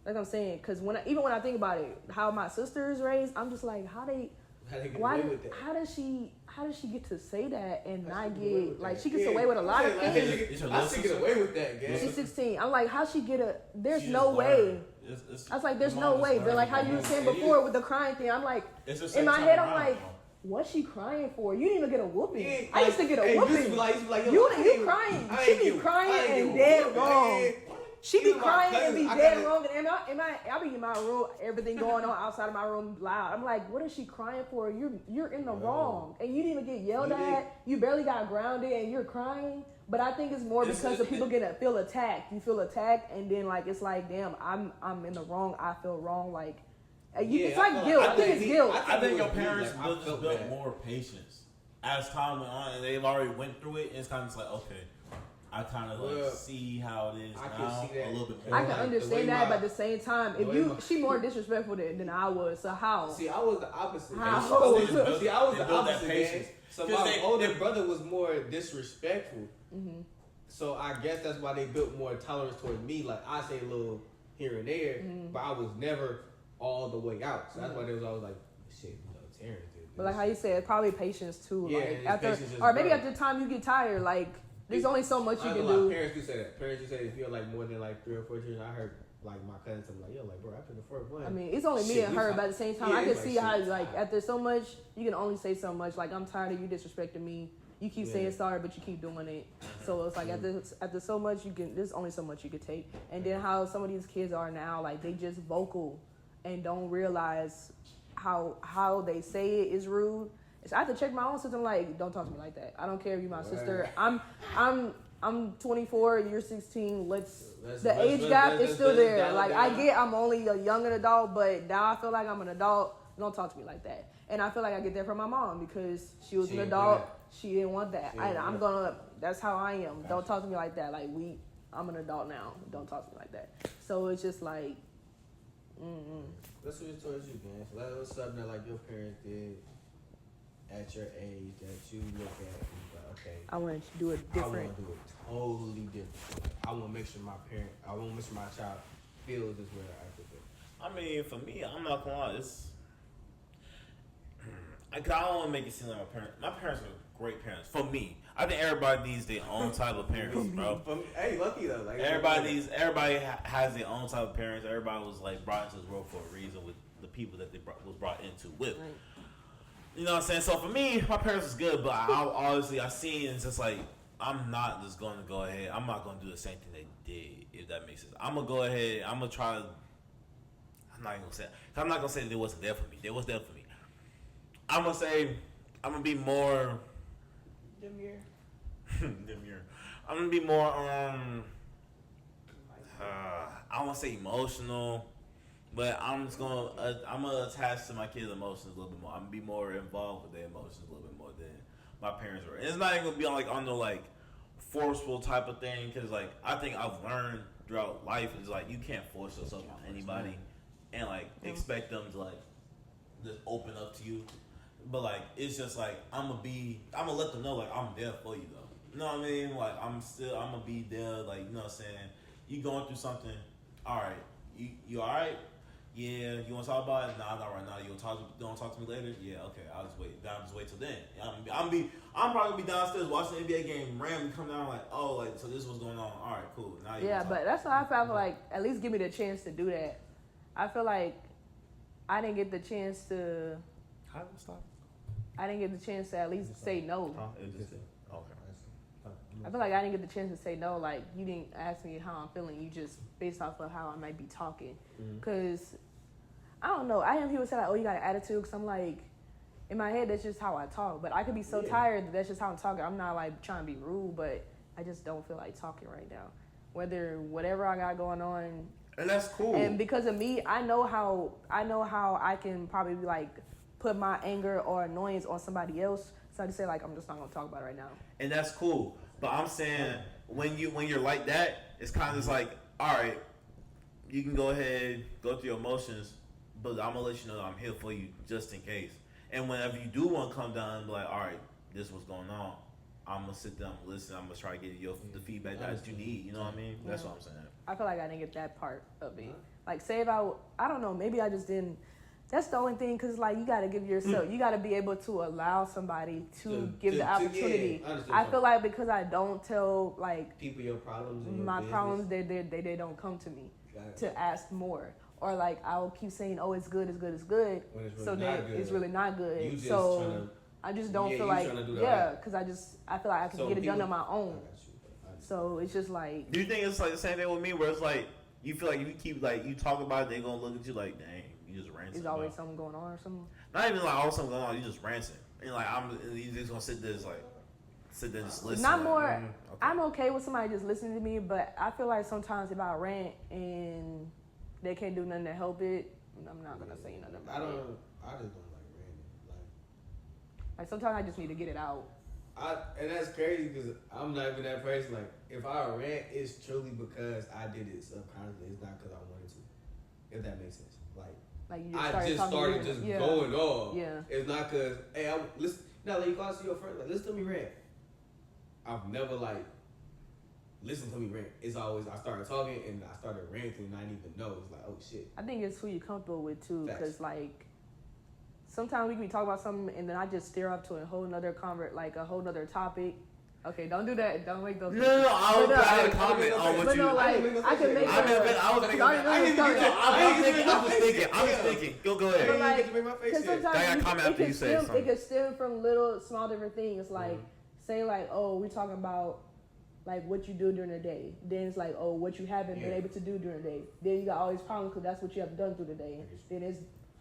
like I'm saying, cause even when I think about it, how my sister is raised, I'm just like, how they How they get Why? away with that? How does she get to say that and How not she get away get with like that? she gets Yeah. away with a lot of Like, things? how she get away with that, gang? She's 16. I'm like, how she get a? There's She no just way. learned. I was like, there's your no mom just way. But like how learned. you were saying It before is. with the crying thing, I'm like, It's the in same my time head, I'm around, like, though. what's she crying for? You didn't even get a whooping. Yeah, I used to get a hey, whooping. used to be like, yo, You I ain't crying. I She ain't be give- crying I ain't and give a dead whooping, wrong. man. She be Even my crying and cousins, be I dead gotta- wrong. And I be in my room, everything going on outside of my room loud. I'm like, what is she crying for? You're in the wrong. And you didn't even get yelled at. You barely got grounded and you're crying. But I think it's more because of people feel attacked. You feel attacked and then like it's like, damn, I'm in the wrong. I feel wrong. Like it's like guilt. I think it's guilt. I think it your was parents like, I just felt built bad. more patience as time went on, and they've already went through it. And it's kind of just like, okay, I kind of Well, see how it is I can now see that. a little bit more. I can Like, the way understand that, my- but at the same time, the if way my- she more disrespectful than I was, so how? See, I was the opposite. How? See, Oh. I was They the built that opposite, patience. man. So 'Cause my they- older brother was more disrespectful. Mm-hmm. So I guess that's why they built more tolerance towards me. Like I say a little here and there, Mm-hmm. but I was never all the way out. So that's why they was always like, shit, Terrence did this. But like how you said, probably patience too. Yeah, like it's after, patience just or maybe grows. after time you get tired. Like there's only so much you I can know, like, do. parents do say that. Parents do say they feel like more than like 3 or 4 years. I heard like my cousin tell me like, yo, like bro, after the first one. I mean, it's only me Shit, and we her, talk- but at the same time, Yeah, I can it's see like, how shit. like after so much, you can only say so much. Like I'm tired of you disrespecting me. You keep Yeah. saying sorry, but you keep doing it. So it's like after so much you can. There's only so much you can take. And then how some of these kids are now, like they just vocal and don't realize how they say it is rude. So I have to check my own system. Like, don't talk to me like that. I don't care if you're my sister. I'm 24. You're 16. The age gap is still there. Like I get, I'm only a young adult, but now I feel like I'm an adult. Don't talk to me like that. And I feel like I get that from my mom because she was an didn't adult. want She didn't want that. She didn't I'm want gonna. That's how I am. Don't talk to me like that. Like I'm an adult now. Don't talk to me like that. So it's just like, That's what it's towards you, man. So that was something that like your parents did at your age that you look at and be like, okay, I want to do it I different. want to do it totally different. Like, I want to make sure my child feels this way I feel. I mean, for me, I'm not gonna lie. I don't want to make it seem like my parents are great parents. For me, I think everybody needs their own type of parents, bro. Hey, lucky though. Like Everybody has their own type of parents. Everybody was like brought into this world for a reason with the people that was brought into with. Right. You know what I'm saying? So for me, my parents was good, but I seen it's just like I'm not just going to go ahead. I'm not going to do the same thing they did, if that makes sense. I'm gonna go ahead. I'm gonna try. I'm not even gonna say. I'm not gonna say that they wasn't there for me. They was there for me. I'm gonna say I'm gonna be more. Demure. Demure. I'm gonna be more. I don't want to say emotional, but I'm just gonna. I'm gonna attach to my kids' emotions a little bit more. I'm gonna be more involved with their emotions a little bit more than my parents were. And it's not even gonna be on no like forceful type of thing, because like I think I've learned throughout life is like you can't force yourself on anybody and like expect them to like just open up to you. But like it's just like I'm gonna let them know like I'm there for you though. You know what I mean? Like I'm gonna be there. Like, you know what I'm saying? You going through something? All right. You all right? Yeah. You want to talk about it? Nah, not right now. You don't talk to me later? Yeah. Okay. I'll just wait. I'll just wait till then. I'm probably gonna be downstairs watching the NBA game. Randomly come down like, oh, like so this is what's going on. All right, cool. Now you Yeah, talk. but that's why I felt like at least give me the chance to do that. I feel like I didn't get the chance to. How did it stop? I didn't get the chance to at least say no. It just okay. I feel like I didn't get the chance to say no. Like you didn't ask me how I'm feeling. You just based off of how I might be talking. Cause I don't know. I hear people say like, "Oh, you got an attitude." Cause I'm like, in my head, that's just how I talk. But I could be so tired that that's just how I'm talking. I'm not like trying to be rude, but I just don't feel like talking right now. Whatever I got going on, And that's cool. and because of me, I know how I can probably like put my anger or annoyance on somebody else. So I just say like, I'm just not gonna talk about it right now. And that's cool. But I'm saying when you're like that, it's kind of just like, all right, you can go ahead, go through your emotions, but I'm gonna let you know that I'm here for you just in case. And whenever you do want to come down and be like, all right, this is what's going on, I'm gonna sit down and listen. I'm gonna try to get the feedback that you need. You know what I mean? That's what I'm saying. I feel like I didn't get that part of it. Like say if I don't know, maybe I just didn't That's the only thing, cause like you gotta give yourself, you gotta be able to allow somebody to give the opportunity. I feel like because I don't tell like people your problems, and my your problems, they don't come to me business. to ask more, or like I'll keep saying, oh, it's good, it's good, it's good, When it's really so not that good. it's really not You good. just So tryna, I just don't feel you like tryna do that right. cause I feel like I can So get it done people- on my I own. got you. So it's just like Do you think it's like the same thing with me, where it's like you feel like if you keep like you talk about it, they gonna look at you like, dang, you just ranting. there's always something going on or something. Not even like all something going on, you just ranting, and like you just gonna sit there and just listen. Not like, more. okay. I'm okay with somebody just listening to me, but I feel like sometimes if I rant and they can't do nothing to help it, I'm not gonna say nothing about it. I just don't like ranting. Like sometimes I just need to get it out. And that's crazy because I'm not even that person. Like, if I rant, it's truly because I did it subconsciously. It's not because I wanted to. If that makes sense. Like you I just just started just yeah. going off. Yeah. It's not because, hey, I'm listen. Now, like, you call to your friend, like, listen to me rant. I've never like listened to me rant. It's always I started talking and I started ranting and I didn't even know. It's like, oh shit. I think it's who you're comfortable with too, Facts. because like sometimes we can be talking about something and then I just steer up to a whole nother like a whole nother topic. Okay, don't do that. Don't make those. No, I had a comment on what But you. no, like I can make. I was thinking. Go ahead. But like, to make my face because hit. sometimes I got a comment after you say something. it can stem from little, small, different things. Like, say, like, oh, we're talking about like what you do during the day. Then it's like, oh, what you haven't been able to do during the day. Then you got all these problems because that's what you have done through the day. Then it's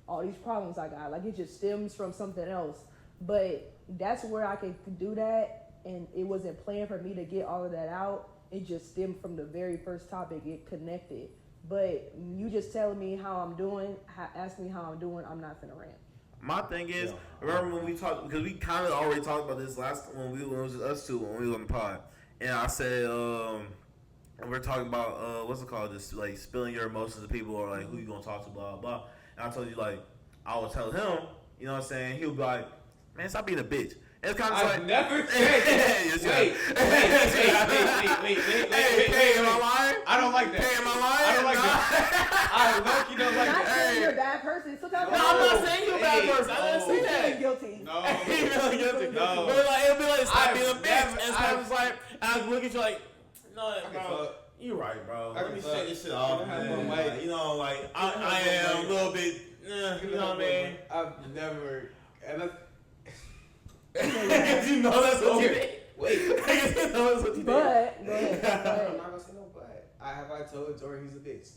all these problems I got. Like, it just stems from something else. But that's where I can do that. And it wasn't planned for me to get all of that out. It just stemmed from the very first topic. It connected. But you just telling me how I'm doing, ask me how I'm doing, I'm not finna rant. My thing is, remember when we talked, because we kind of already talked about this last when it was just us two when we were on the pod, and I said we're talking about what's it called, just like spilling your emotions to people or like who you gonna talk to, blah blah. And I told you like I would tell him, you know what I'm saying? He'll be like, man, stop being a bitch. It's kind of I've like never said that. Wait, am I lying? I don't like that. Hey, am I lying? I don't like that. I low-key don't like I'm not that. saying you're a bad person. Sometimes No, I'm not saying you're a bad person. I didn't say you're that. guilty. No. He really guilty. No. But like, it'll be like, stop being a bitch. never- And so it's like, and I look at you like, no, can bro, fuck. you right, bro. I Let me can shut fuck. this shit off, You can have man. one mic. Like, you know, like, I have am one a mic. little bit, you know what I mean? I've never. And that's, You know that's what you did. wait. You know that's what you did. But, go ahead. Go I'm ahead. not gonna say no but. Have I told Tori he's a bitch?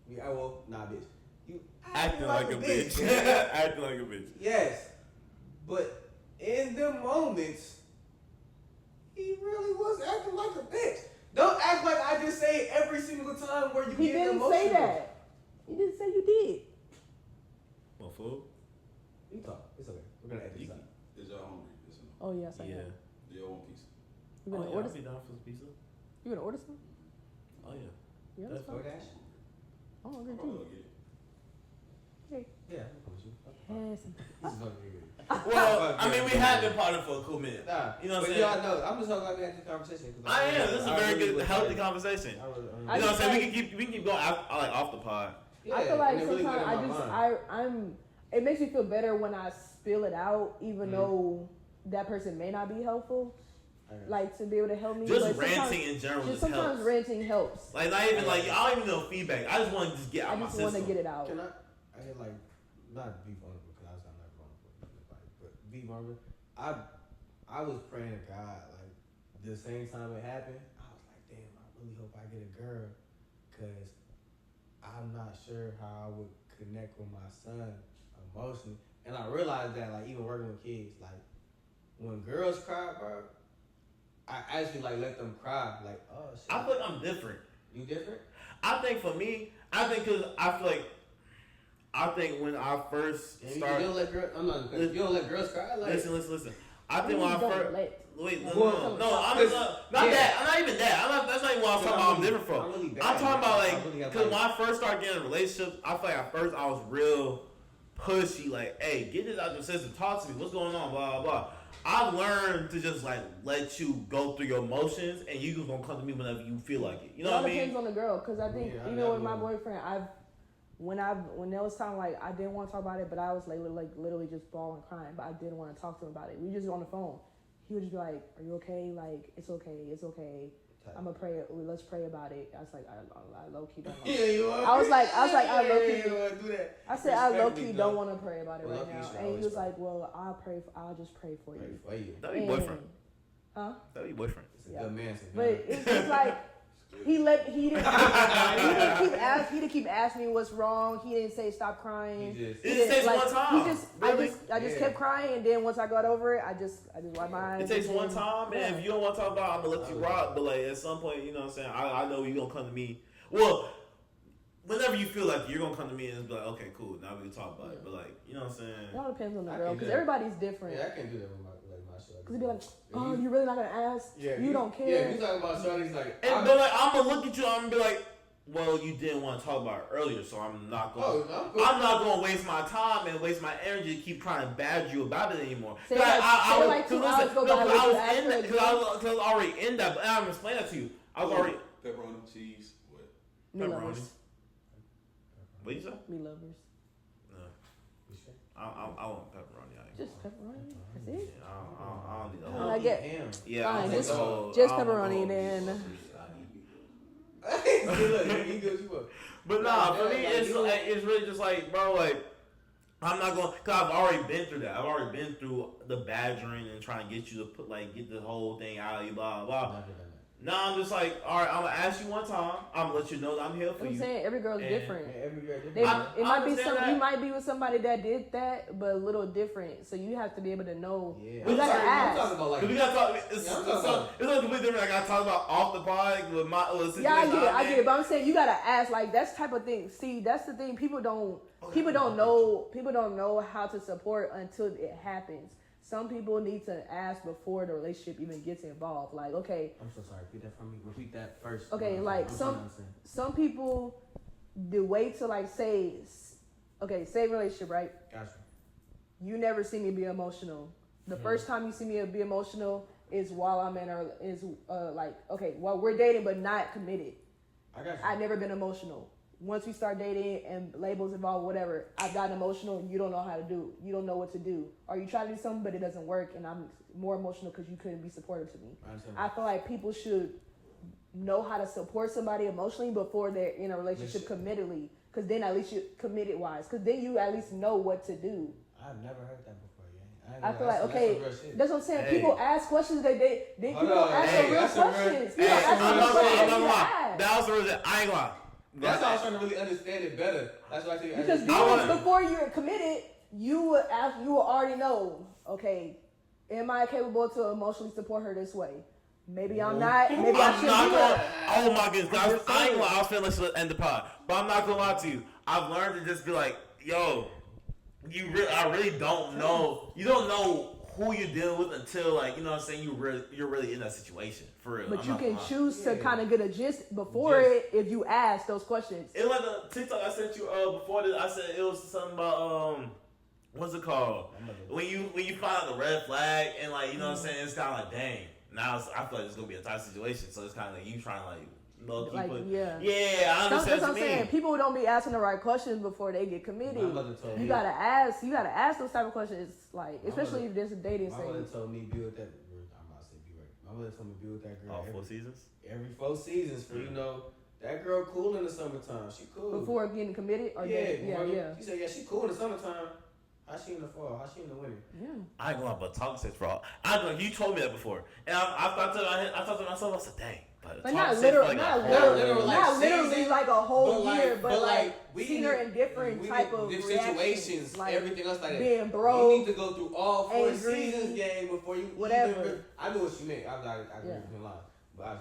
Yeah, well, not bitch. You Acting like a bitch. man. Acting like a bitch. Yes. But in the moments, he really was acting like a bitch. Don't act like I just say it every single time where you He get didn't emotional. say that. He didn't say you did. Well, fool. You talk. It's okay. We're gonna edit this out. Is y'all hungry? Yes or no? Oh, yes, I Yeah. know. Do y'all want pizza? You gonna Oh, yeah, order I'll be down for some pizza. You gonna order some? Oh, yeah. Yeah, that's fine. DoorDash? I'm hungry I'll probably too. go get it. Yeah, I'm with you. Yes. This is not good. Well, I mean, we have been partying for a cool minute. Nah, You know what I'm but saying? y'all know, I'm just so glad we had this conversation. 'Cause I am. This is a very really good, was healthy like- conversation. I was, You know I what I'm just saying? like- We can keep going like off the pod. yeah, I feel like and it really sometimes went in my mind. I'm. It makes me feel better when I spill it out, even though that person may not be helpful. Like to be able to help me. Just but sometimes- ranting in general Just just sometimes helps. ranting helps. Like not even like I don't even know feedback. I just want to just get out I my just want to system. get it out. Can I get like, not be vulnerable because I was not vulnerable, but be vulnerable. I was praying to God like the same time it happened. I was like, damn, I really hope I get a girl because I'm not sure how I would connect with my son emotionally. And I realized that like even working with kids, like when girls cry, bro, I actually like let them cry. Like, oh shit. I feel like I'm different. You different? I think for me, because I feel like when I first You started. don't let girls. I'm not. You don't let girls cry. Like, Listen. I think when I Don't first. let- Wait, no, Well, I'm cause- not yeah. that. I'm not even that. That's not even what I'm talking about. I'm different from. I'm really bad. I'm talking about I like, really have, because like- when I first started getting in relationships, I feel like at first I was real pushy. Like, hey, get this out your system. Talk to me. What's going on? Blah blah blah. I've learned to just like let you go through your emotions, and you just gonna come to me whenever you feel like it. You know It all what I mean? depends on the girl, because I think Yeah, I even with my never- boyfriend, when there was time like I didn't want to talk about it, but I was like literally just bawling, crying, but I didn't want to talk to him about it. We just on the phone. He would just be like, "Are you okay? Like it's okay. I'm gonna pray. Let's pray about it." I was like, I low key don't. I was like, I low key. Do that. I said I low key don't want to pray about it right now, and he was like, "Well, I'll just pray for you." That'd be boyfriend. Huh? That'd be boyfriend. Yeah. Good man. But it's just like he didn't keep asking me what's wrong. He didn't say stop crying. It just takes one time. I just kept crying, and then once I got over it, I just wiped my eyes. It takes one time, yeah. and if you don't want to talk about it, I'm gonna let you rock. But like at some point, you know what I'm saying? I know you're gonna come to me. Well, whenever you feel like you're gonna come to me and be like, okay, cool, now we can talk about it. But like, you know what I'm saying? It all depends on the girl, because everybody's different. Yeah, I can't do that with my shit. Because he'd be like, oh, you really not gonna ask? Yeah, you don't care. Yeah, you talking about shorties like. But like, I'm gonna look at you, I'm gonna be like, well, you didn't want to talk about it earlier, so I'm not going. I'm not going to waste my time and waste my energy to keep trying to badger you about it anymore. Say like 2 hours go by. Because I was already in that. But I'm explaining that to you. I was already pepperoni, cheese, what? Me lovers. What you say? Me lovers. No. I want pepperoni. Just pepperoni. That's it. Yeah, I don't need the whole. I get. Yeah, fine, just pepperoni then. But nah, for me, it's really just like, bro, like, I'm not going, because I've already been through that. I've already been through the badgering and trying to get you to get the whole thing out of you, blah, blah. Now I'm just like, all right, I'm going to ask you one time. I'm going to let you know that I'm here for you. I'm saying every girl's different. Every girl different. It might be you might be with somebody that did that, but a little different. So you have to be able to know. Yeah. You gotta ask. I'm talking about like. We gotta talk. It's completely different. Like I talk about off the pod with my situation. Yeah, I get it. But I'm saying you gotta ask. Like that's type of thing. See, that's the thing. People don't know how to support until it happens. Some people need to ask before the relationship even gets involved. Like, okay. I'm so sorry. Repeat that for me. Repeat that first. Okay, like some people, the way to like say relationship, right? Gotcha. You never see me be emotional. The first time you see me be emotional is while I'm in while we're dating but not committed. I got you. I've never been emotional. Once we start dating and labels involved, whatever, I've gotten emotional. You don't know how to do. You don't know what to do. Or you try to do something, but it doesn't work, and I'm more emotional because you couldn't be supportive to me. I feel like people should know how to support somebody emotionally before they're in a relationship committedly, because then at least you're committed wise, because then you at least know what to do. I've never heard that before. I feel like that's what I'm saying. Hey. People ask questions people don't ask real questions. That was the reason. I ain't lying. That's why I was trying to really understand it better. That's why I think because before you're committed, you will already know. Okay, am I capable to emotionally support her this way? Maybe I'm not. Maybe I shouldn't. Oh my goodness, I ain't lying. I was feeling like should end the pod, but I'm not gonna lie to you. I've learned to just be like, yo, I really don't know. You don't know who you're dealing with until, like, you know what I'm saying, you're really in that situation for real. But you can choose to kind of get a gist before it if you ask those questions. It was like a TikTok I sent you before this. I said it was something about what's it called? When you find out the red flag and, like, you know what I'm saying, it's kind of like, dang. Now I feel like it's gonna be a tight situation, so it's kind of like you trying to like. I understand. That's what I'm saying. People don't be asking the right questions before they get committed. You gotta ask. You gotta ask those type of questions, like especially if there's a dating stage. My mother told me be with that. I'm not saying be right. My mother told me be with that girl. All 4 seasons. Every 4 seasons, for that girl cool in the summertime. She cool. Before getting committed, or yeah. She said she cool in the summertime. How she in the fall? How she in the winter? Yeah. I ain't gonna lie, but talk sex, bro. You told me that before, and I thought to myself, I said, dang. But not literally like a whole year, but like we seen her in different type of situations, like everything else like that. Being broke, you need to go through all 4 seasons game before you whatever. I knew what she meant. I agree with him, but I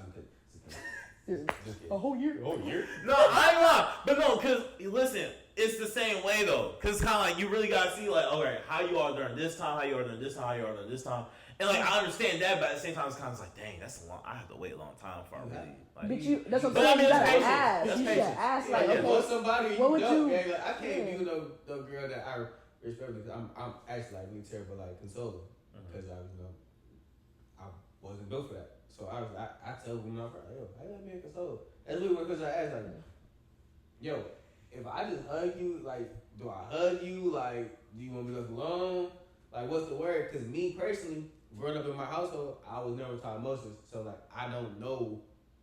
just a whole year. No, I ain't lying. But no, cause listen, it's the same way though. Cause kind of like you really gotta see like, okay, how you are during this time, how you are during this time, how you are during this time. And like I understand that, but at the same time, it's kind of like, dang, that's a long. I have to wait a long time for I really. Like, that's what I'm saying. You gotta ask. You should ask. Like, okay, what would you? Like, I can't be with no girl that I respect because I'm actually like really terrible like consoler because I wasn't built for that. So I tell women off, yo, I gotta be a consoler. That's really because I asked like, yo, if I just hug you, like, do I hug you? Like, do you want me to left alone? Like, what's the word? Because me personally, growing up in my household, I was never taught emotions. So, like, I don't know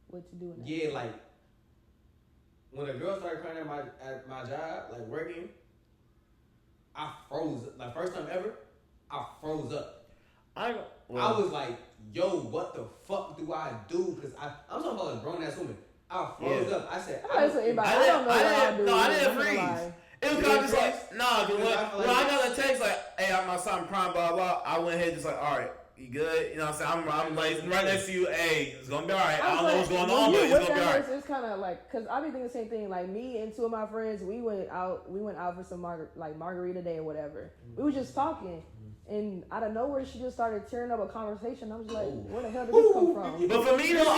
what to do in that. Yeah, like, when a girl started crying at my job, like, working, I froze. Like, first time ever, I froze up. I was like, yo, what the fuck do I do? Because I'm talking about a grown-ass woman. I froze up. I said, I don't know what I do. No, I didn't freeze. It was kind of just like, nah, because when I got a text like, hey, I'm outside, I'm crying, blah, blah, I went ahead just like, all right, you good? You know what I'm saying? I'm like right next to you, hey, it's going to be all right. I don't know what's going on, but it's going to be all right. It's kind of like, because I be thinking the same thing. Like, me and two of my friends, we went out for some margarita day or whatever. We were just talking. And out of nowhere, she just started tearing up a conversation. I was like, where the hell did this come from? But for me, though,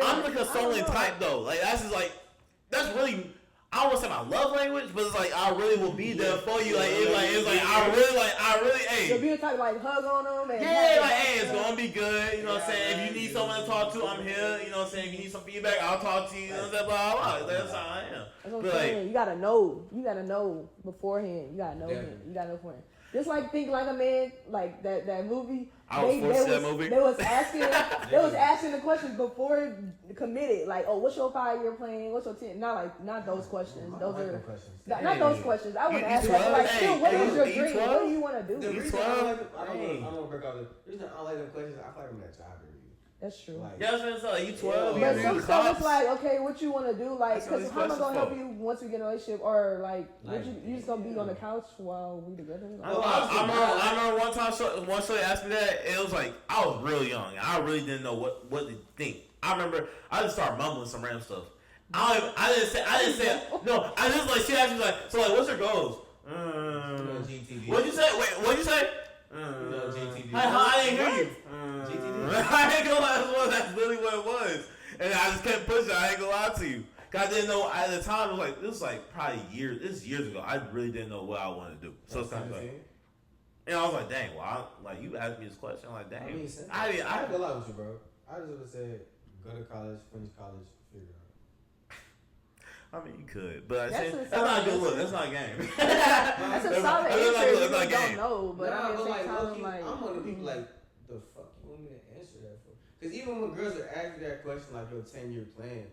I'm the consoling type, though. Like, that's just like, that's really, I don't want to say my love language, but it's like, I really will be there for you. Like, I really, hey. So be the type like hug on them. And hey, it's going to be good. You know what I'm saying? If you need someone to talk to, I'm here. You know what I'm saying? If you need some feedback, I'll talk to you. You know what I'm saying? Blah, blah, blah. That's how I am. That's what I'm saying. You gotta know. You gotta know beforehand. You gotta know him. You gotta know beforehand. Just like Think Like a Man, like that movie. They was asking the questions before committed. Like, oh, what's your 5-year plan? What's your 10? Not those questions. Those are not those questions. I would ask that. Like, still, what is your dream? What do you want to do? The reason I don't break out the reason I like them questions. I feel like I'm that job interview. That's true. Like, yeah, that's what I'm you 12. But some stuff is like, okay, what you want to do? Like, because how am I gonna help you once we get in a relationship? Or like, you just gonna be on the couch while we together? Like, I remember one time, one show asked me that. It was like I was real young. I really didn't know what to think. I remember I just started mumbling some random stuff. I didn't say. No, I just like she asked me like, so like, what's your goals? What'd you say? Wait, what'd you say? I didn't hear you. I ain't gonna lie, that's literally what it was. And I just kept pushing. I ain't gonna lie to you. Cause I didn't know at the time. It was like probably years. This is years ago. I really didn't know what I wanted to do. So it's kind of like, and I was like, dang. Well, you asked me this question. I'm like, dang. I didn't go lie with you, bro. I just would have said, go to college, finish college, figure it out. I mean, you could, but that's not a good look. That's not a game. That's a solid answer. You don't know, but I'm like, I'm one of the people like, the fuck you want me to answer that for? Because even when girls are asking that question, like your 10-year plan,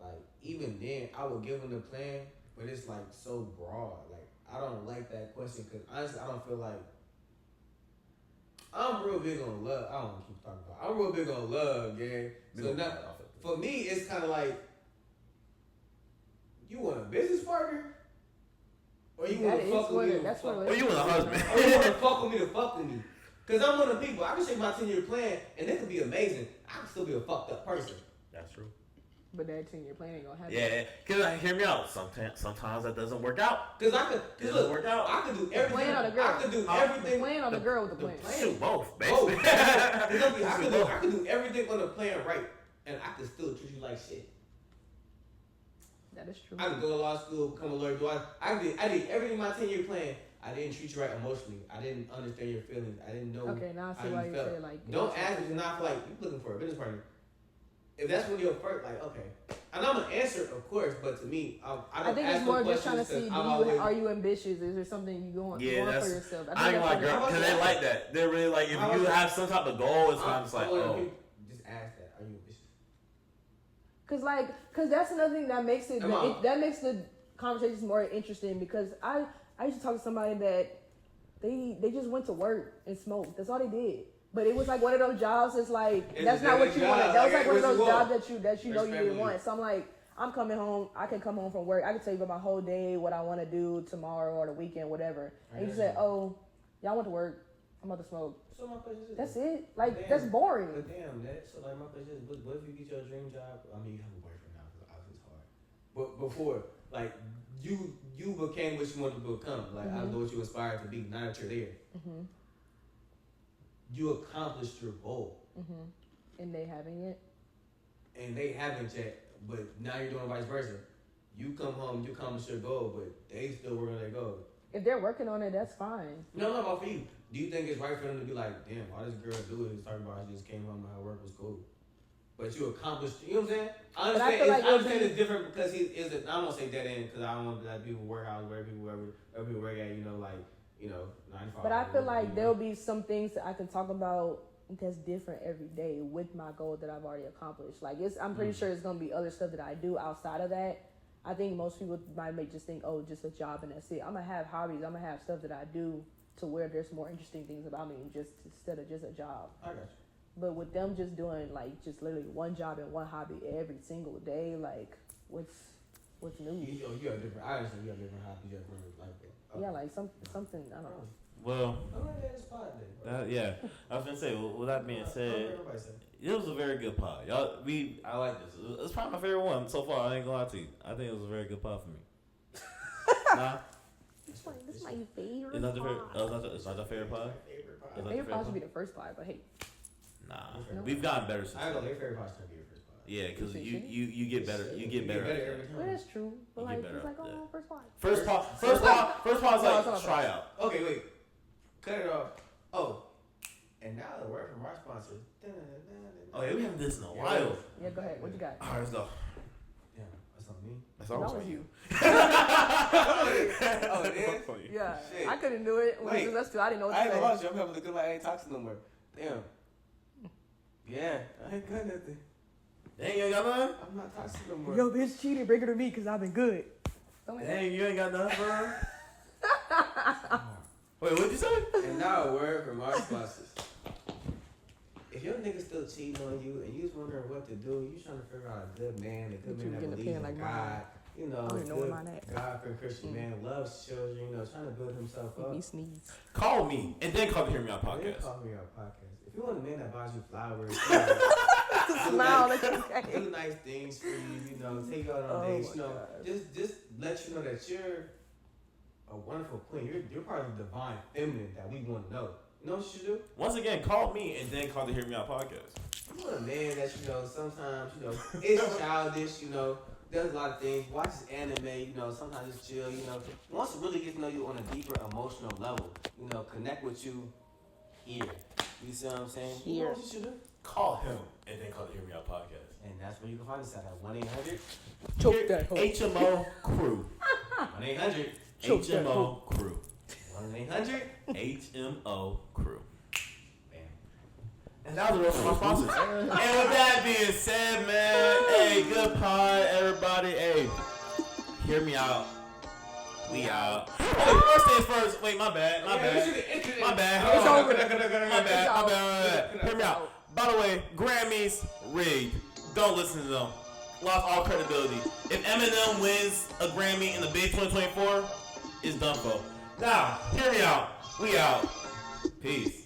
like even then I would give them the plan, but it's like so broad. Like I don't like that question because honestly I don't feel like I'm real big on love. I don't want to keep talking about. I'm real big on love, gang. So now, for me, it's kind of like. You want a business partner? Or you want to fuck with me? Or you want a husband? Or you want to fuck with me to fuck with me? Because I'm one of the people, I can shake my 10-year plan and it could be amazing. I can still be a fucked up person. That's true. But that 10-year plan ain't gonna happen. Yeah, because hear me out. Sometimes that doesn't work out. Because I could do everything. Plan on the girl. I could do everything. Plan on the girl with the plan. Shoot, both, basically. I could do everything on the plan right, and I could still treat you like shit. That is true. I could go to law school, become a lawyer. I did everything in my 10-year plan. I didn't treat you right emotionally. I didn't understand your feelings. I didn't know okay, now I see how why you you felt. say like. Don't ask me to not feel like you're looking for a business partner. If that's when you're first, like, okay. And I'm gonna answer, of course, but to me, I think it's more just trying to see, are you ambitious? Is there something you going for yourself? I ain't like girls, because they like that. They're really like, if you have some type of goal, it's kind of just like, oh. Just ask that, are you ambitious? Cause that's another thing that makes that makes the conversations more interesting, because I used to talk to somebody that they just went to work and smoked. That's all they did. But it was like one of those jobs. It's like that's not what you wanted. That was like one of those jobs that you know you didn't want. So I'm like, I'm coming home. I can come home from work. I can tell you about my whole day, what I want to do tomorrow or the weekend, whatever. And you said, oh, y'all went to work. I'm about to smoke. So my question is, that's it. Like that's boring. But damn, Nette. So like my question is, what if you get your dream job? I mean, you have a boyfriend now, because obviously it's hard. But before, like you became what you wanted to become. Like I know what you aspired to be. Now that you're there. Mm-hmm. You accomplished your goal. Mm-hmm. And they haven't yet? And they haven't yet, but now you're doing vice versa. You come home, you accomplish your goal, but they still working on their goal. If they're working on it, that's fine. No, about for you. Do you think it's right for them to be like, damn, why this girl do it? He's talking about she just came home and her work was cool. but you accomplished. You know what I'm saying? I But I understand. feel like I understand it'll it's different because he is. I don't want to say dead end because I don't want to let people work out where people work at. You know, like 95. But I feel like there'll be some things that I can talk about that's different every day with my goal that I've already accomplished. Like I'm pretty sure it's gonna be other stuff that I do outside of that. I think most people might just think, oh, just a job and that's it. I'm gonna have hobbies. I'm gonna have stuff that I do to where there's more interesting things about me instead of just a job. I got you. But with them just doing like just literally one job and one hobby every single day, like what's new? You have different. I understand you have different hobbies. You have different Yeah, like something I don't know. Well, yeah. I was gonna say. With that being said, it was a very good pod. I like this. It's probably my favorite one so far. I ain't gonna lie to you. I think it was a very good pod for me. Nah, This is my favorite. it's not your favorite. pod. It's not your favorite pod. My favorite pod should be the first pod, but hey, Nah, we've gotten better since. I ain't gonna let favorite podcast be your first pod. Yeah, because you get better. You get better. every well, time. that's true. But You like get better it's like at that. first pod. First pod's No, like it's try out. Okay, wait. Cut it off. Oh, and now the word from our sponsor. Oh yeah, we haven't this in a while. Yeah, go ahead. What you got? All right, let's go. Yeah, that's on me. That's That always was on you. Oh, it is? Yeah, Shit. I couldn't do it. When Wait. it was us two, I didn't know what I ain't to gonna say. lie to you. I'm having to look at I ain't toxic no more. Damn. Yeah, I ain't got nothing. Dang, you ain't got nothing? I'm not toxic no more. Yo, bitch cheated. Bring her to me because I've been good. Something like that. Dang, you ain't got nothing, bro. Wait, what'd you say? And now a word from our sponsors. If your nigga still cheating on you and you was wondering what to do, you trying to figure out a good man, a good You man that getting a believes in pen like God, mine. you know, I don't even know good where mine at. God-fearing Christian man, loves children, you know, trying to build himself up. Me sneeze. Call me and then come hear me on They podcast. call me our podcast. If you want a man that buys you flowers, Smile that you say. do nice things for you, you know, take you out on Oh dates, my you know, God. just let you know that you're a wonderful queen. You're part of the divine feminine that we want to know. You know what you should do? Once again, call me and then call to hear me on podcast. You want a man that, you know, sometimes, you know, it's childish, you know, does a lot of things, watches anime, you know, sometimes it's chill, you know, wants to really get to know you on a deeper emotional level, you know, connect with you here. You see what I'm saying? You know Here. what you should do? Call him and then call to hear me on podcast. And that's where you can find us at 1-800. Choke that hoe. HMO Crew. 1-800. Choke that hoe. HMO Crew. 1-800. HMO Crew. Bam. And that was the rest of my sponsors. And with that being said, man, hey, good pod, everybody. Hey, hear me out. We out. Oh, first things first. Wait, my bad. My bad. My bad. It's Hold on. over. My bad. My bad. Hear me out. By the way, Grammys rigged. Don't listen to them. Lost all credibility. If Eminem wins a Grammy in the big 2024, it's done for. Now, hear me out. We out. Peace.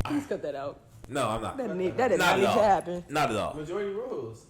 Please cut that out. No, I'm not. That did Not not at need to all. happen. Not at all. Majority rules.